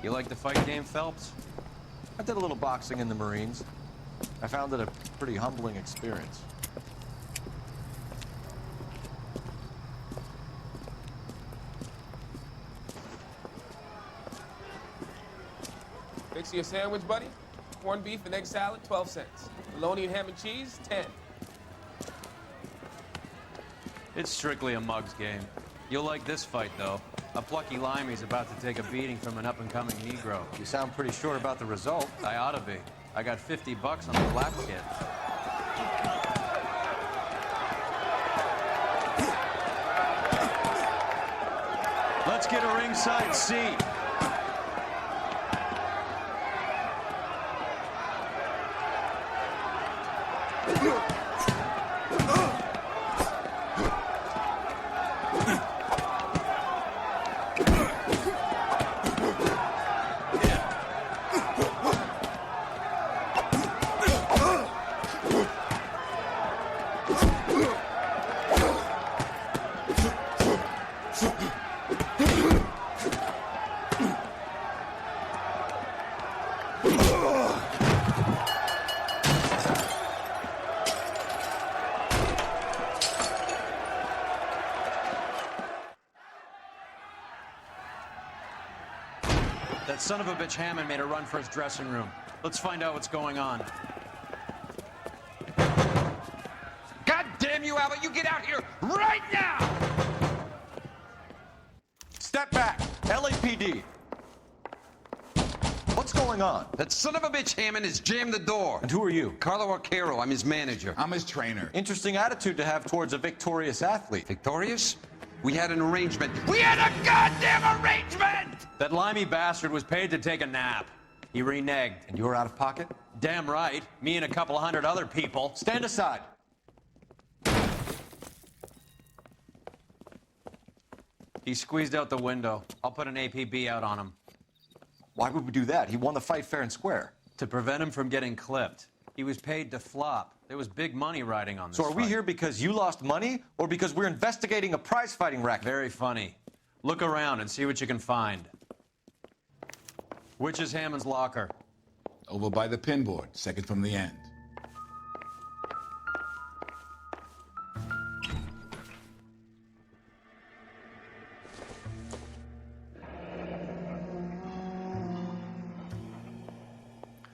You like the fight game, Phelps? I did a little boxing in the Marines. I found it a pretty humbling experience. Fix you a sandwich, buddy? Corned beef and egg salad, 12 cents. Bologna and ham and cheese, 10. It's strictly a mug's game. You'll like this fight, though. A plucky limey's about to take a beating from an up-and-coming Negro. You sound pretty sure about the result. I ought to be. I got $50 on the lap kit. Let's get a ringside seat. That son of a bitch Hammond made a run for his dressing room. Let's find out what's going on. God damn you, Albert! You get out here right now! Step back! LAPD! What's going on? That son of a bitch Hammond has jammed the door. And who are you? Carlo Arcaro, I'm his manager. I'm his trainer. Interesting attitude to have towards a victorious athlete. Victorious? We had an arrangement. We had a goddamn arrangement! That limey bastard was paid to take a nap. He reneged. And you were out of pocket? Damn right. Me and a couple hundred other people. Stand aside. He squeezed out the window. I'll put an APB out on him. Why would we do that? He won the fight fair and square. To prevent him from getting clipped. He was paid to flop. There was big money riding on this So are we fight. here because you lost money or because we're investigating a prize-fighting racket? Very funny. Look around and see what you can find. Which is Hammond's locker? Over by the pinboard, second from the end.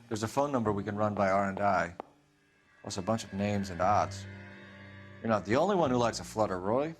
There's a phone number we can run by R&I, plus a bunch of names and odds. You're not the only one who likes a flutter, Roy.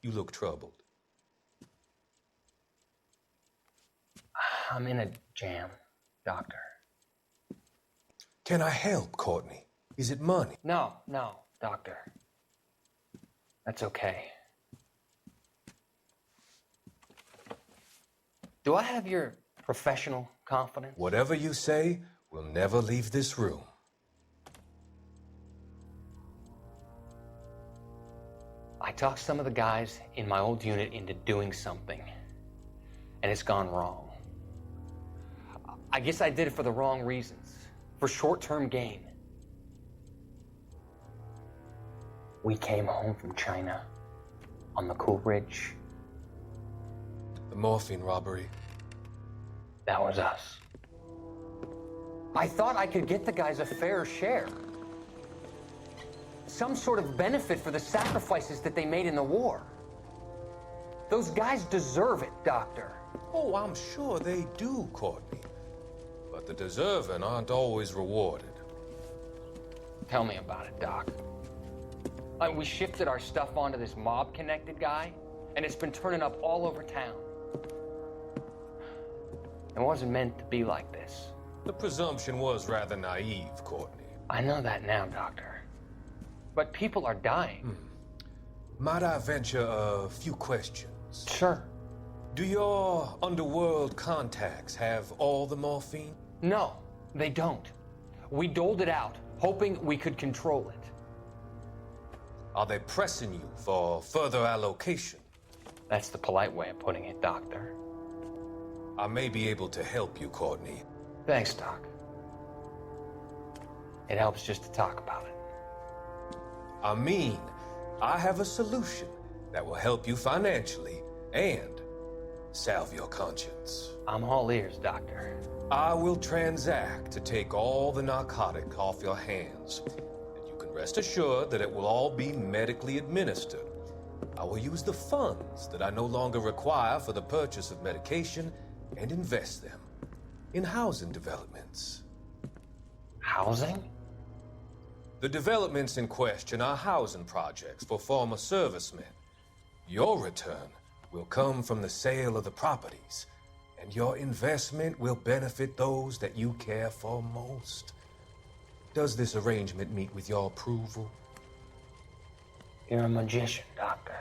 You look troubled. I'm in a jam, Doctor. Can I help, Courtney? Is it money? No, Doctor. That's okay. Do I have your professional confidence? Whatever you say, we'll never leave this room. I talked some of the guys in my old unit into doing something, and it's gone wrong. I guess I did it for the wrong reasons, for short-term gain. We came home from China on the Cool Ridge. The morphine robbery. That was us. I thought I could get the guys a fair share. Some sort of benefit for the sacrifices that they made in the war. Those guys deserve it, Doctor. Oh, I'm sure they do, Courtney. But the deserving aren't always rewarded. Tell me about it, Doc. We shifted our stuff onto this mob-connected guy, and it's been turning up all over town. It wasn't meant to be like this. The presumption was rather naive, Courtney. I know that now, Doctor. but people are dying. Might I venture a few questions? Sure. Do your underworld contacts have all the morphine? No, they don't. We doled it out, hoping we could control it. Are they pressing you for further allocation? That's the polite way of putting it, Doctor. I may be able to help you, Courtney. Thanks, Doc. It helps just to talk about it. I mean, I have a solution that will help you financially and salve your conscience. I'm all ears, Doctor. I will transact to take all the narcotic off your hands, and you can rest assured that it will all be medically administered. I will use the funds that I no longer require for the purchase of medication and invest them in housing developments. Housing? The developments in question are housing projects for former servicemen. Your return will come from the sale of the properties, and your investment will benefit those that you care for most. Does this arrangement meet with your approval? You're a magician, Doctor.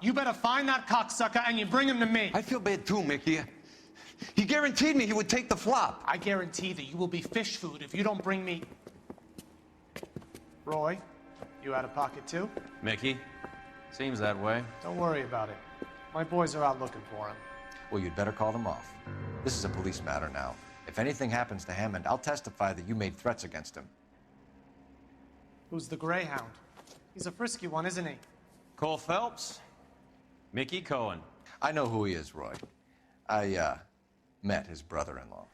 You better find that cocksucker and you bring him to me. I feel bad too, Mickey. He guaranteed me he would take the flop. I guarantee that you will be fish food if you don't bring me... Roy, you out of pocket too? Mickey? Seems that way. Don't worry about it. My boys are out looking for him. Well, you'd better call them off. This is a police matter now. If anything happens to Hammond, I'll testify that you made threats against him. Who's the Greyhound? He's a frisky one, isn't he? Cole Phelps? Mickey Cohen. I know who he is, Roy. I, met his brother-in-law.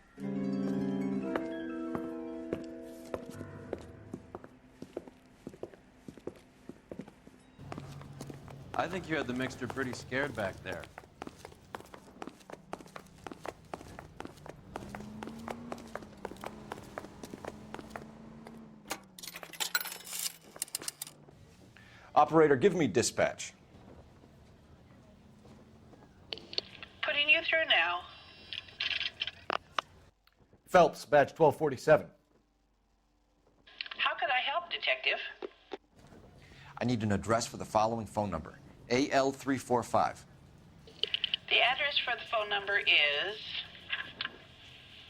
I think you had the mixture pretty scared back there. Operator, give me dispatch. Putting you through now. Phelps, badge 1247. How could I help, Detective? I need an address for the following phone number. AL345. The address for the phone number is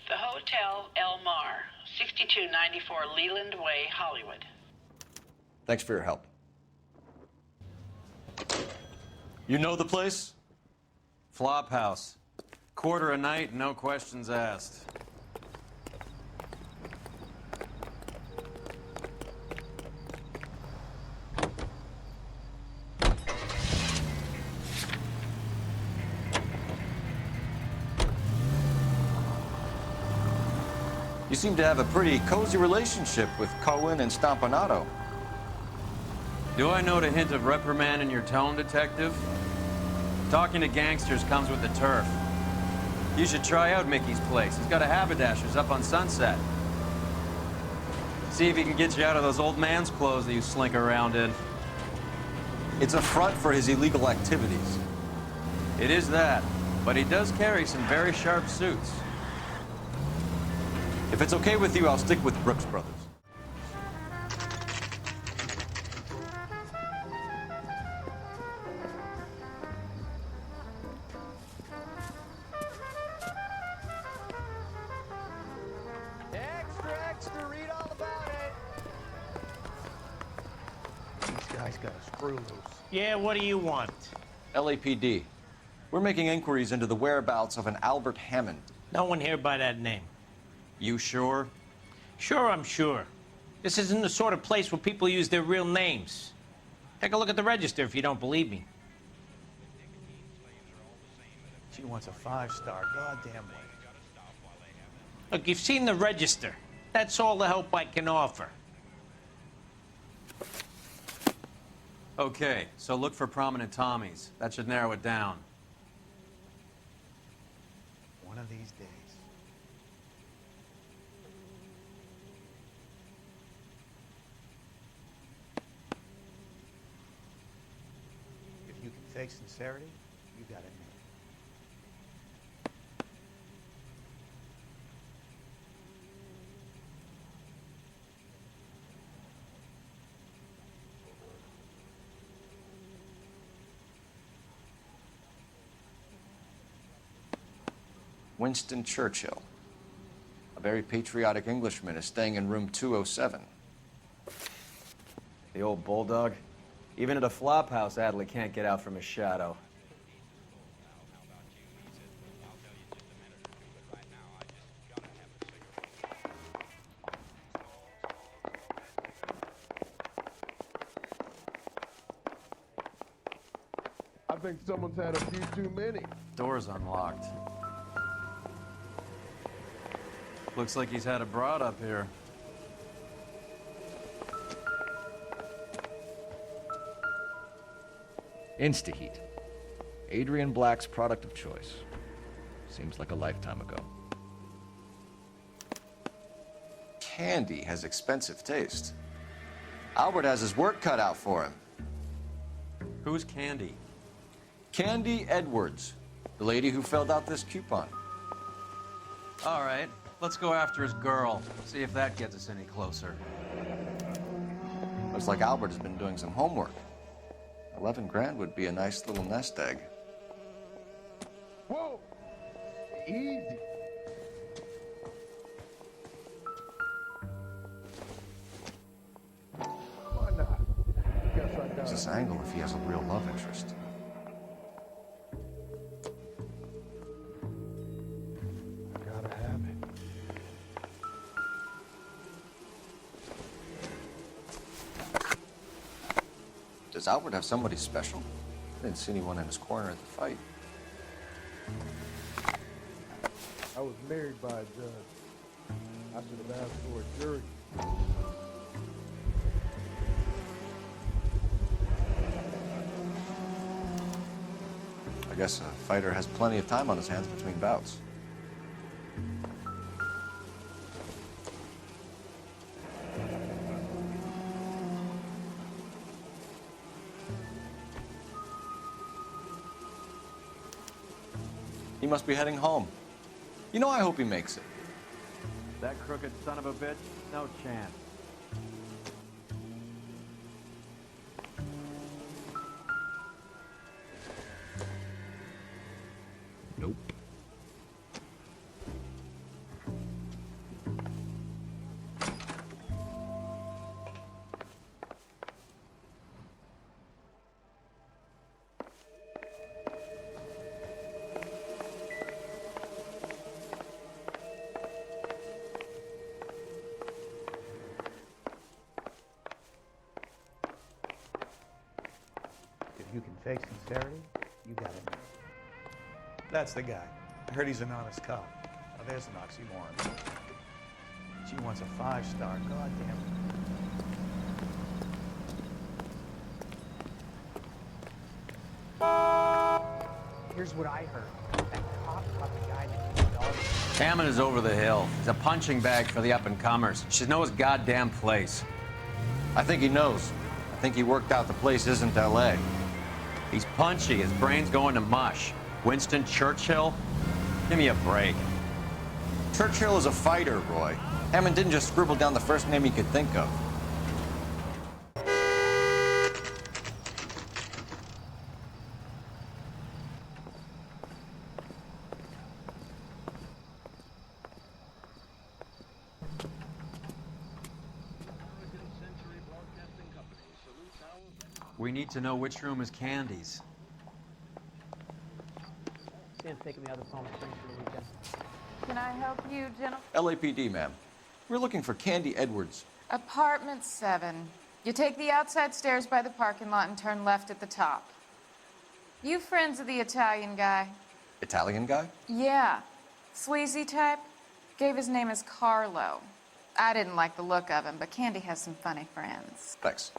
the Hotel L.A.Noire, 6294 Leland Way, Hollywood. Thanks for your help. You know the place? Flop house. Quarter a night, no questions asked. You seem to have a pretty cozy relationship with Cohen and Stompanato. Do I note a hint of reprimand in your tone, Detective? Talking to gangsters comes with the turf. You should try out Mickey's place. He's got a haberdasher's up on Sunset. See if he can get you out of those old man's clothes that you slink around in. It's a front for his illegal activities. It is that, but he does carry some very sharp suits. If it's okay with you, I'll stick with Brooks Brothers. Extra, read all about it. These guys got a screw loose. Yeah, what do you want? LAPD. We're making inquiries into the whereabouts of an Albert Hammond. No one here by that name. You sure? Sure, I'm sure. This isn't the sort of place where people use their real names. Take a look at the register if you don't believe me. She wants a 5-star, goddamn way. Look, you've seen the register. That's all the help I can offer. Okay, so look for prominent Tommies. That should narrow it down. One of these days. fake sincerity, you got it, man. Winston Churchill. A very patriotic Englishman is staying in room 207. The old bulldog. Even at a flop house, Adley can't get out from his shadow. I think someone's had a few too many. Door's unlocked. Looks like he's had a broad up here. Instaheat. Adrian Black's product of choice. Seems like a lifetime ago. Candy has expensive taste. Albert has his work cut out for him. Who's Candy? Candy Edwards, the lady who filled out this coupon. All right, let's go after his girl. See if that gets us any closer. Looks like Albert has been doing some homework. 11 grand would be a nice little nest egg. Whoa! Easy. Why not? Guess I got It's this angle if he has a real love interest. Gotta have it. Does Albert have somebody special? I didn't see anyone in his corner at the fight. I was married by a judge. I should have asked for a jury. I guess a fighter has plenty of time on his hands between bouts. He must be heading home. You know, I hope he makes it. That crooked son of a bitch? No chance. Nope. If you can fake sincerity, you got it, man. That's the guy. I heard he's an honest cop. Now there's an oxymoron. She wants a 5-star, goddamn. Here's what I heard. That cop caught the guy that did the dog. Hammond is over the hill. He's a punching bag for the up-and-comers. Should know his goddamn place. I think he knows. I think he worked out the place isn't L.A. He's punchy. His brain's going to mush. Winston Churchill? Give me a break. Churchill is a fighter, Roy. Hammond didn't just scribble down the first name he could think of. We need to know which room is Candy's. Sam's taking the other phone with Springs for the weekend. Can I help you, gentlemen? LAPD, ma'am. We're looking for Candy Edwards. Apartment 7. You take the outside stairs by the parking lot and turn left at the top. You friends of the Italian guy? Italian guy? Yeah. Sleazy type? Gave his name as Carlo. I didn't like the look of him, but Candy has some funny friends. Thanks.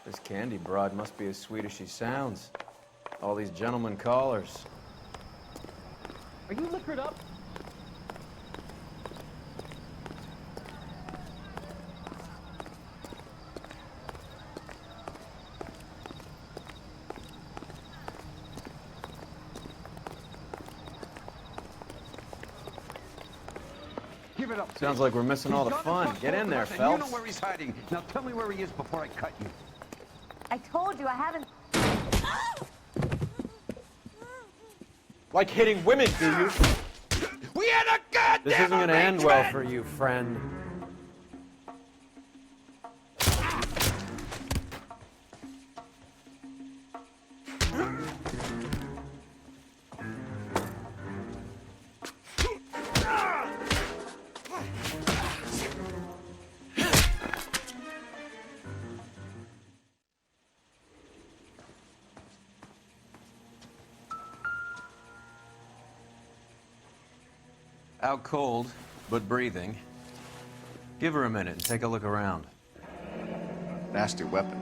This Candy broad must be as sweet as she sounds. All these gentlemen callers. Are you liquored up? Give it up. Sounds like we're missing all the fun. Get in there, You Phelps. know where he's hiding. Now tell me where he is before I cut you. I told you I haven't. Like hitting women, do you? We had a goddamn This isn't gonna end well arrangement! for you, friend. Out cold, but breathing. Give her a minute and take a look around. Nasty weapon.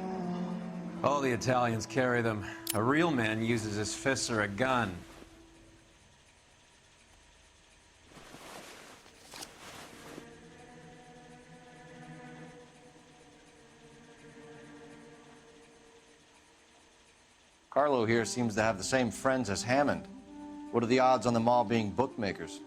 All the Italians carry them. A real man uses his fists or a gun. Carlo here seems to have the same friends as Hammond. What are the odds on them all being bookmakers?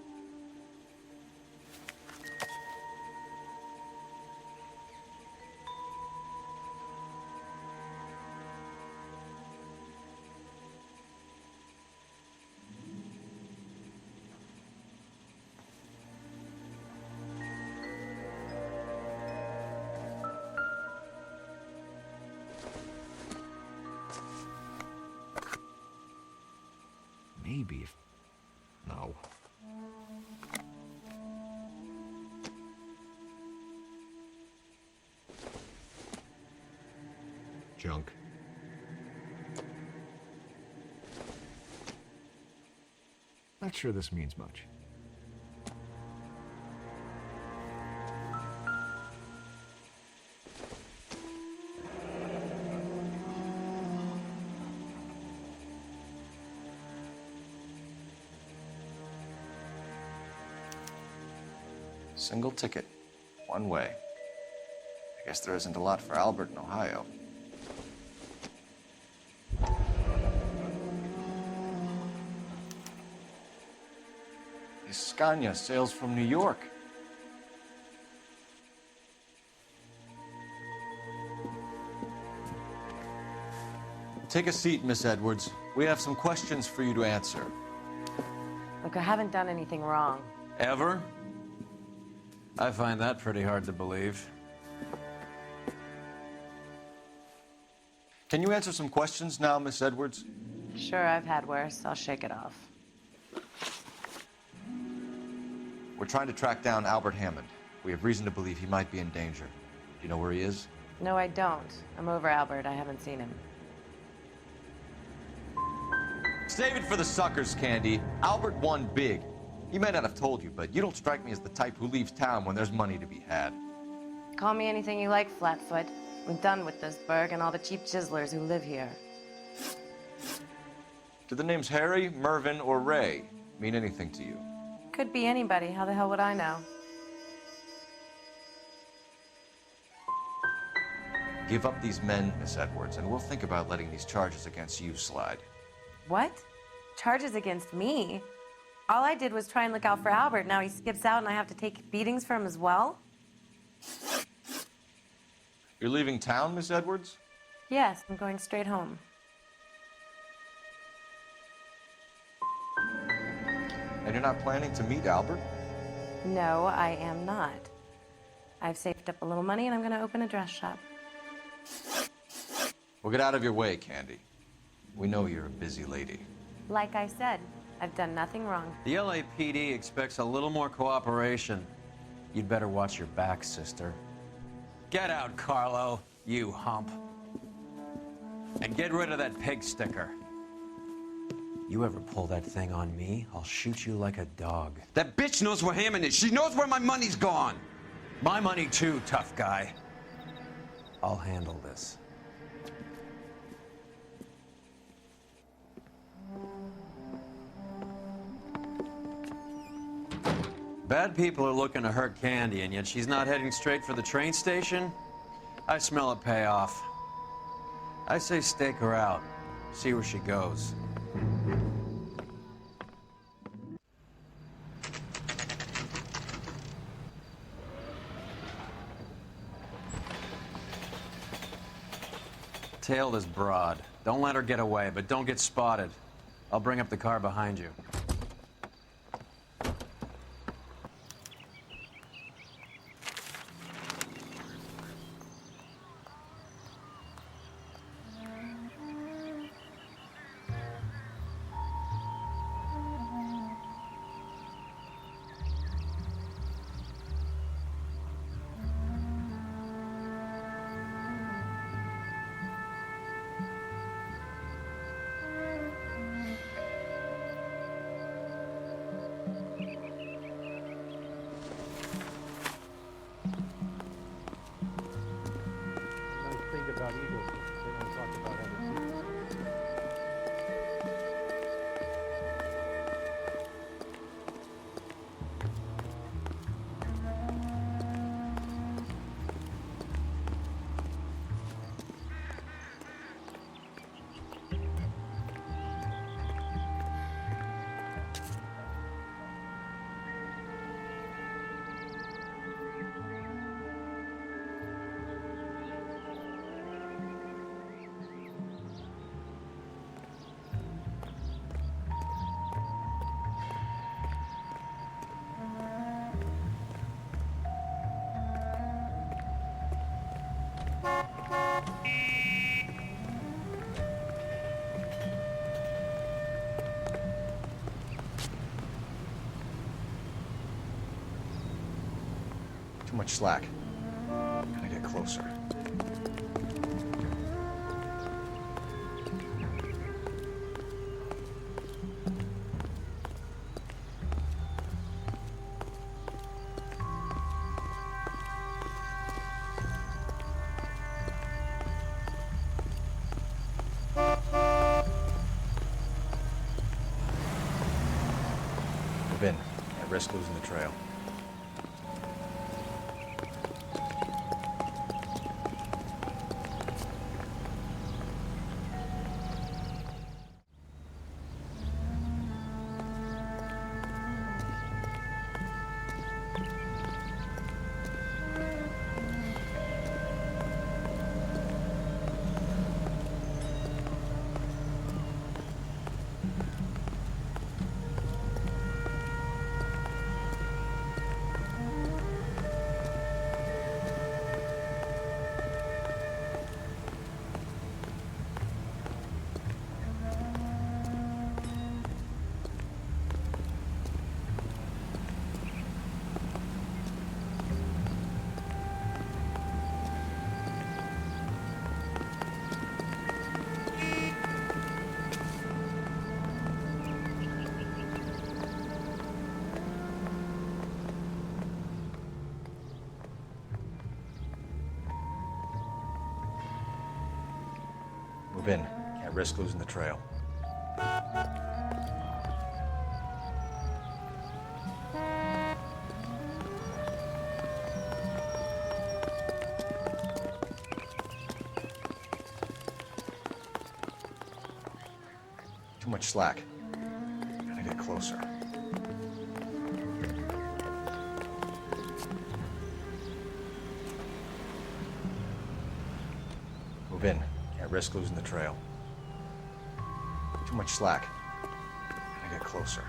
Maybe if... No. Junk. Not sure this means much. Single ticket, one way. I guess there isn't a lot for Albert in Ohio. Scania sails from New York. Take a seat, Miss Edwards. We have some questions for you to answer. Look, I haven't done anything wrong. Ever? I find that pretty hard to believe. Can you answer some questions now, Miss Edwards? Sure, I've had worse. I'll shake it off. We're trying to track down Albert Hammond. We have reason to believe he might be in danger. Do you know where he is? No, I don't. I'm over Albert. I haven't seen him. Save it for the suckers, Candy. Albert won big. He may not have told you, but you don't strike me as the type who leaves town when there's money to be had. Call me anything you like, Flatfoot. I'm done with this burg and all the cheap chiselers who live here. Do the names Harry, Mervyn, or Ray mean anything to you? Could be anybody. How the hell would I know? Give up these men, Miss Edwards, and we'll think about letting these charges against you slide. What? Charges against me? All I did was try and look out for Albert. Now he skips out and I have to take beatings for him as well? You're leaving town, Miss Edwards? Yes, I'm going straight home. And you're not planning to meet Albert? No, I am not. I've saved up a little money and I'm going to open a dress shop. Well, get out of your way, Candy. We know you're a busy lady. Like I said, I've done nothing wrong. The LAPD expects a little more cooperation. You'd better watch your back, sister. Get out, Carlo, you hump. And get rid of that pig sticker. You ever pull that thing on me, I'll shoot you like a dog. That bitch knows where Hammond is. She knows where my money's gone. My money too, tough guy. I'll handle this. Bad people are looking to hurt Candy, and yet she's not heading straight for the train station? I smell a payoff. I say stake her out. See where she goes. Tail this broad. Don't let her get away, but don't get spotted. I'll bring up the car behind you. About eagles, they don't talk about other people. Too much slack. Gotta get closer. Move in. Can't risk losing the trail. Move in. Can't risk losing the trail. Too much slack. Gotta get closer. Move in. Can't risk losing the trail. Too much slack. Gotta get closer.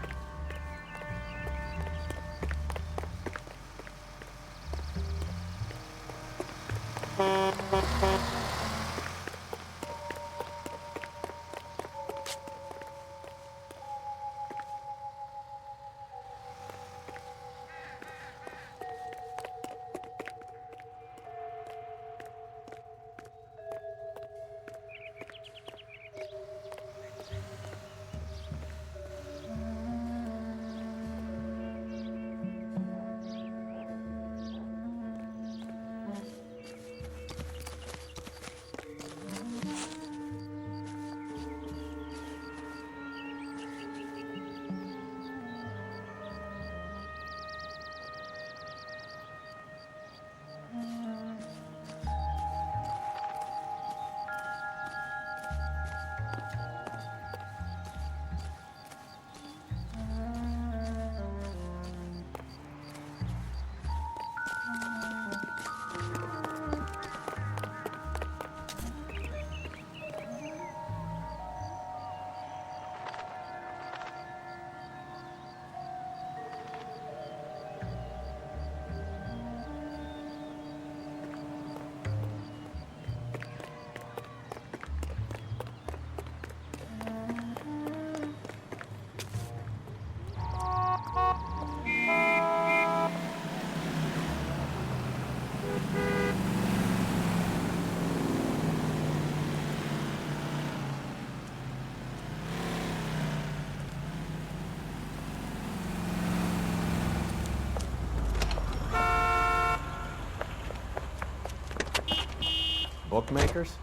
Bookmakers?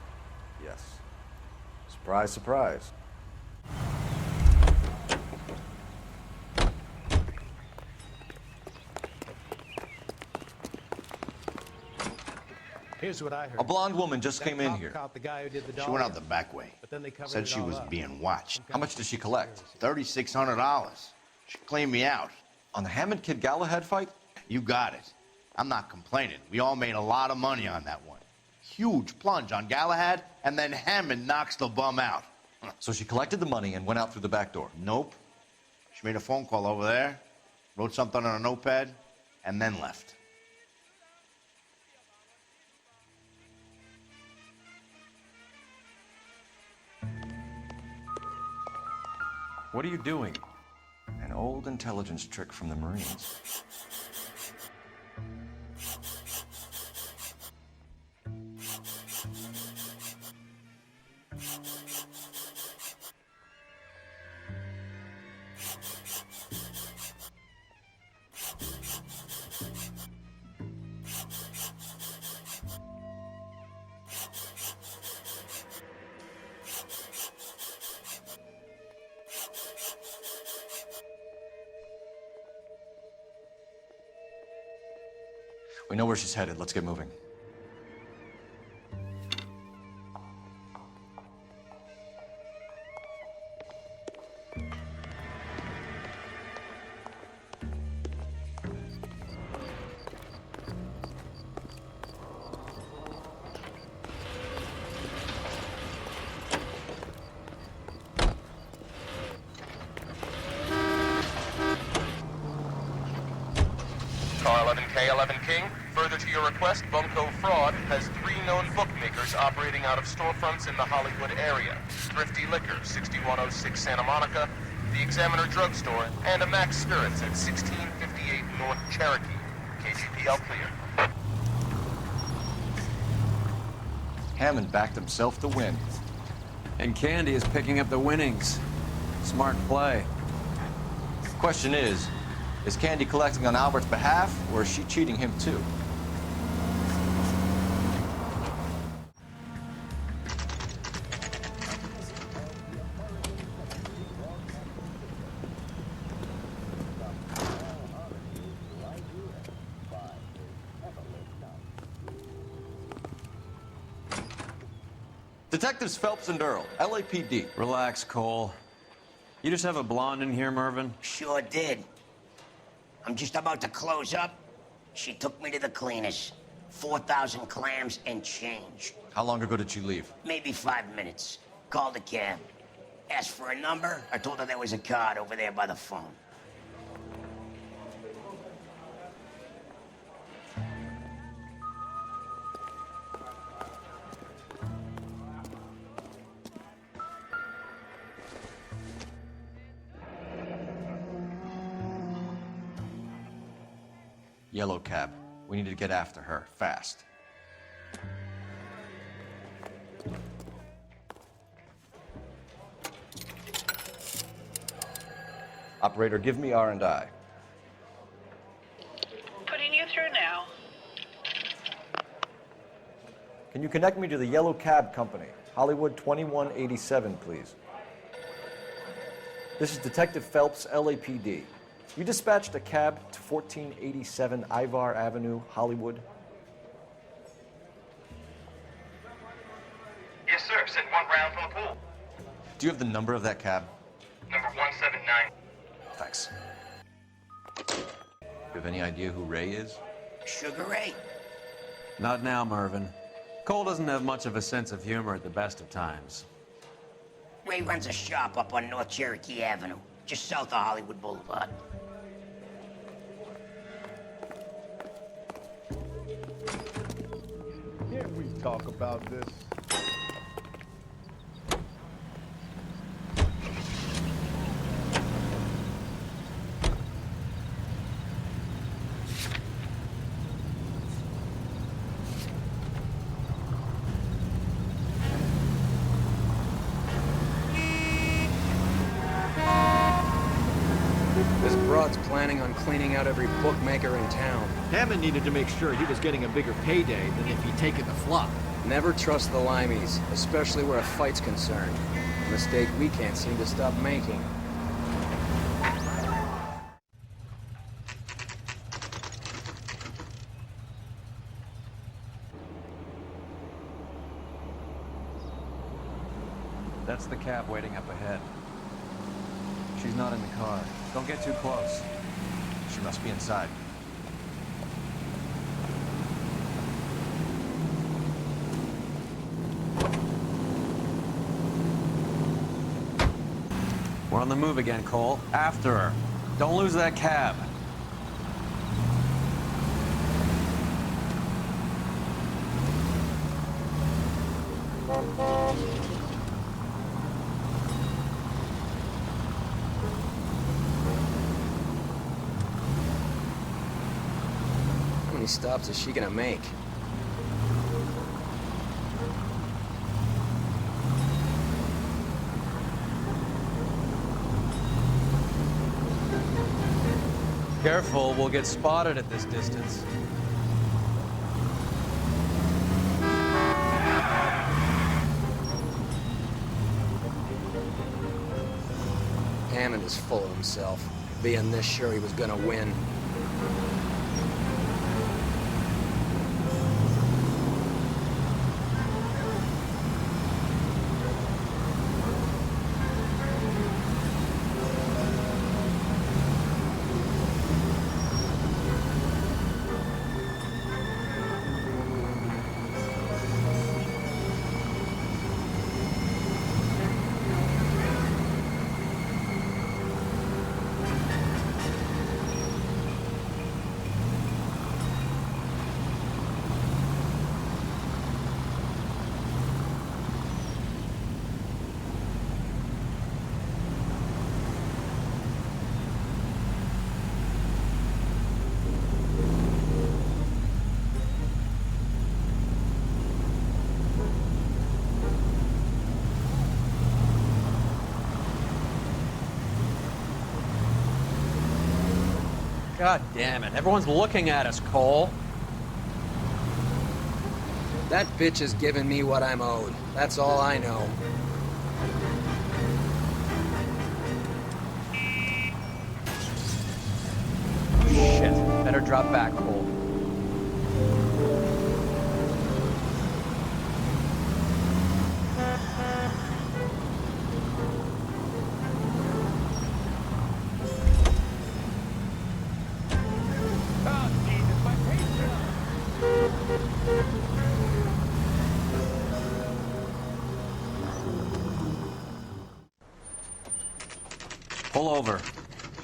Yes. Surprise, surprise. Here's what I heard. A blonde woman just That came in cop here. caught the guy who did the She doll went out house. the back way. But then they covered Said it she all was up. being watched. How much did she collect? $3,600. She cleaned me out. On the Hammond Kid Galahad fight? You got it. I'm not complaining. We all made a lot of money on that one. Huge plunge on Galahad, and then Hammond knocks the bum out. So she collected the money and went out through the back door? Nope. She made a phone call over there, wrote something on a notepad, and then left. What are you doing? An old intelligence trick from the Marines. We know where she's headed. Let's get moving. Car 11K, 11 King. Further to your request, Bunko Fraud has 3 known bookmakers operating out of storefronts in the Hollywood area. Thrifty Liquor, 6106 Santa Monica, the Examiner Drugstore, and a Max Spirits at 1658 North Cherokee. KGPL clear. Hammond backed himself to win. And Candy is picking up the winnings. Smart play. Question is Candy collecting on Albert's behalf, or is she cheating him too? Detectives Phelps and Earl, LAPD. Relax, Cole. You just have a blonde in here, Mervyn? Sure did. I'm just about to close up. She took me to the cleaners. 4,000 clams and change. How long ago did she leave? Maybe 5 minutes. Called a cab. Asked for a number. I told her there was a card over there by the phone. Yellow cab. We need to get after her, fast. Operator, give me R&I. Putting you through now. Can you connect me to the Yellow Cab Company? Hollywood 2187, please. This is Detective Phelps, LAPD. You dispatched a cab to 1487 Ivar Avenue, Hollywood. Yes, sir. Sent 1 round from the pool. Do you have the number of that cab? Number 179. Thanks. Do you have any idea who Ray is? Sugar Ray? Not now, Mervyn. Cole doesn't have much of a sense of humor at the best of times. Ray runs a shop up on North Cherokee Avenue, just south of Hollywood Boulevard. Can't we talk about this? This broad's planning on cleaning out every bookmaker in town. Hammond needed to make sure he was getting a bigger payday than if he'd taken the flop. Never trust the limeys, especially where a fight's concerned. A mistake we can't seem to stop making. That's the cab waiting up ahead. She's not in the car. Don't get too close. She must be inside. We're on the move again, Cole. After her. Don't lose that cab. How many stops is she gonna make? Careful, we'll get spotted at this distance. Hammond is full of himself, being this sure he was gonna win. God damn it. Everyone's looking at us, Cole. That bitch is giving me what I'm owed. That's all I know. Shit. Better drop back, Cole. Pull over.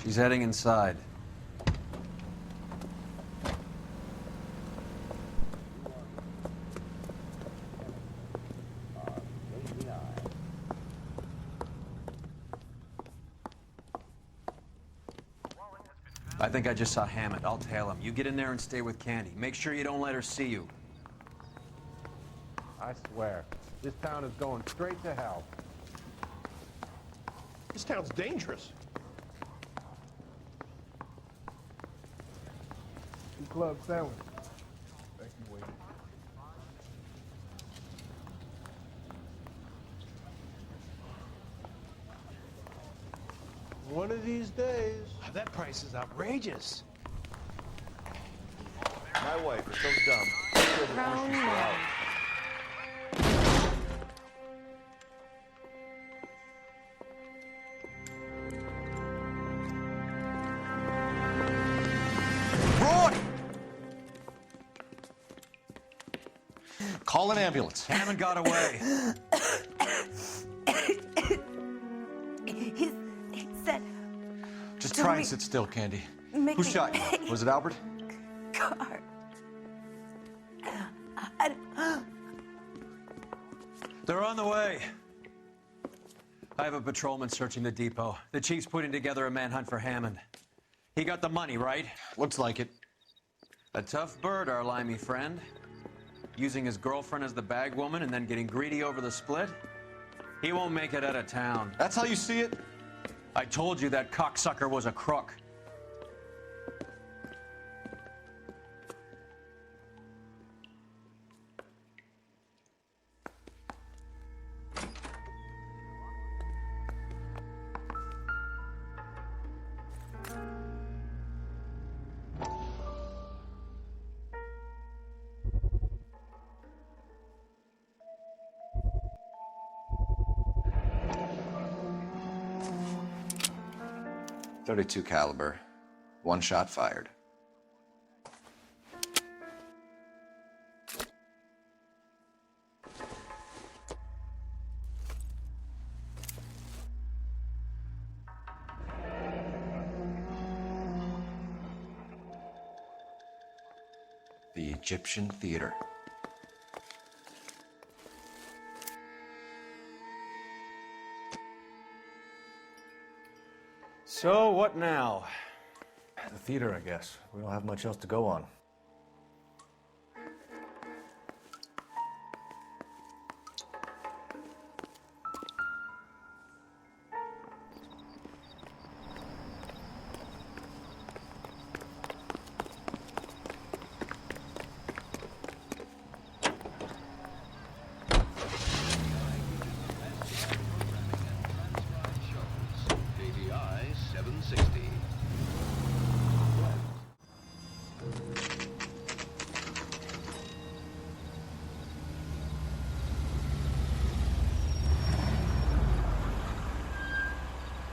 She's heading inside. I think I just saw Hammond. I'll tail him. You get in there and stay with Candy. Make sure you don't let her see you. I swear, this town is going straight to hell. This town's dangerous. Club sandwich. Thank you, waiter. One of these days. That price is outrageous. My wife is so dumb. She doesn't want you to go out. Call an ambulance. Hammond got away. He said... Just try and sit still, Candy. Make Who me- shot you? Was it Albert? Car. They're on the way. I have a patrolman searching the depot. The chief's putting together a manhunt for Hammond. He got the money, right? Looks like it. A tough bird, our limey friend. Using his girlfriend as the bag woman and then getting greedy over the split. He won't make it out of town. That's how you see it? I told you that cocksucker was a crook. .32 caliber. One shot fired. The Egyptian Theater. So, what now? The theater, I guess. We don't have much else to go on.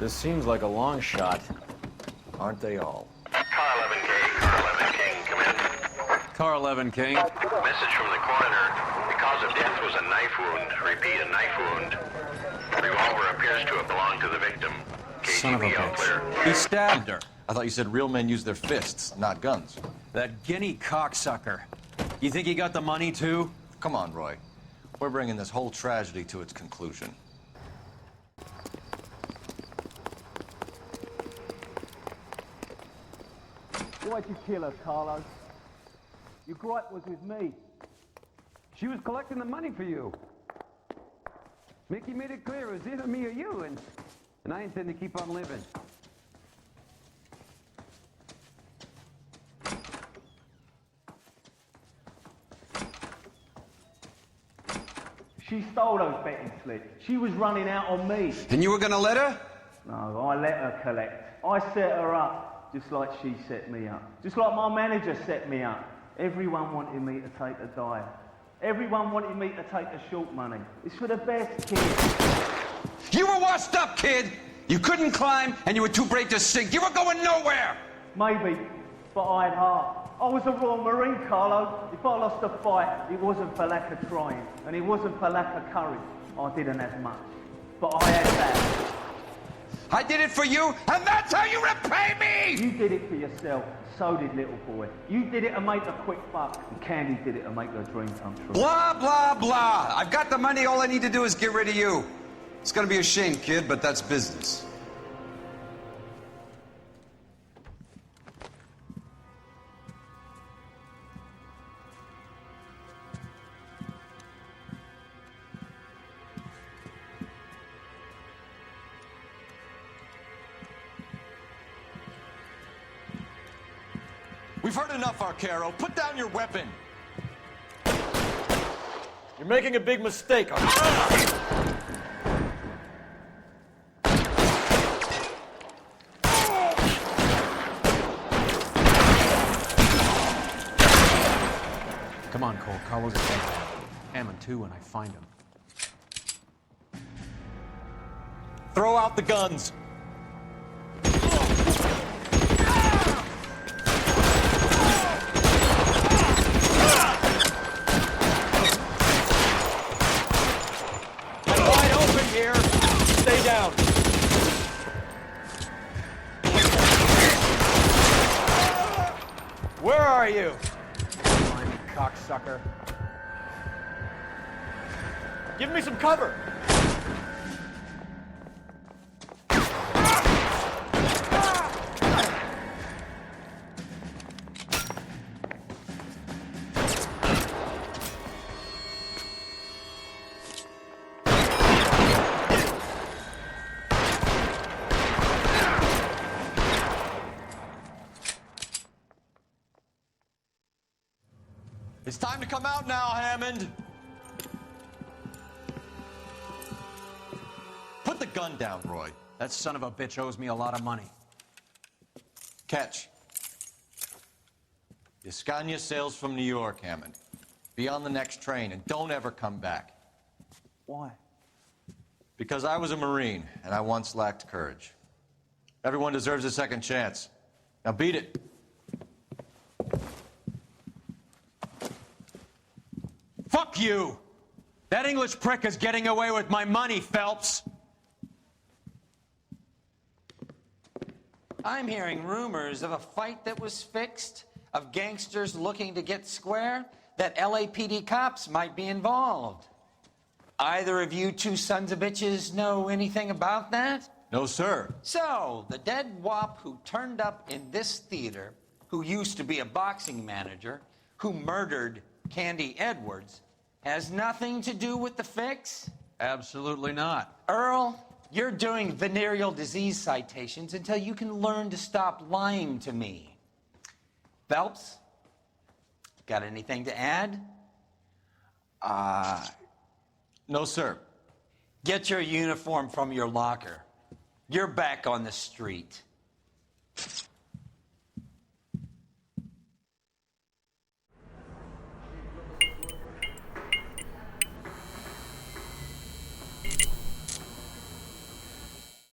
This seems like a long shot. Aren't they all? Car 11K, Car 11 King, come in. Car 11 King. Message from the coroner. The cause of death was a knife wound. Repeat, a knife wound. The revolver appears to have belonged to the victim. Son of a bitch. He stabbed her. I thought you said real men use their fists, not guns. That guinea cocksucker. You think he got the money, too? Come on, Roy. We're bringing this whole tragedy to its conclusion. Why'd you kill her, Carlos? Your gripe was with me. She was collecting the money for you. Mickey made it clear it was either me or you, and I intend to keep on living. She stole those betting slips. She was running out on me. And you were gonna let her? No, I let her collect. I set her up, just like she set me up. Just like my manager set me up. Everyone wanted me to take a dive. Everyone wanted me to take the short money. It's for the best, kid. You were washed up, kid! You couldn't climb, and you were too brave to sink. You were going nowhere! Maybe, but I had heart. I was a Royal Marine, Carlo. If I lost a fight, it wasn't for lack of trying, and it wasn't for lack of courage. I didn't have much, but I had that. I did it for you, and that's how you repay me! You did it for yourself, so did little boy. You did it to make a quick buck, and Candy did it to make her dream come true. Blah, blah, blah. I've got the money. All I need to do is get rid of you. It's gonna be a shame, kid, but that's business. We've heard enough, Arcaro. Put down your weapon. You're making a big mistake. Come on, Cole. Carlos is dead. Hammond, too, when I find him. Throw out the guns. Stay down. Where are you? Fine, cocksucker. Give me some cover. It's time to come out now, Hammond. Put the gun down, Roy. That son of a bitch owes me a lot of money. Catch. Yascania sails from New York, Hammond. Be on the next train and don't ever come back. Why? Because I was a Marine and I once lacked courage. Everyone deserves a second chance. Now beat it. Fuck you! That English prick is getting away with my money, Phelps! I'm hearing rumors of a fight that was fixed, of gangsters looking to get square, that LAPD cops might be involved. Either of you two sons of bitches know anything about that? No, sir. So, the dead wop who turned up in this theater, who used to be a boxing manager, who murdered Candy Edwards, has nothing to do with the fix? Absolutely not. Earl, you're doing venereal disease citations until you can learn to stop lying to me. Phelps, got anything to add? No, sir. Get your uniform from your locker. You're back on the street.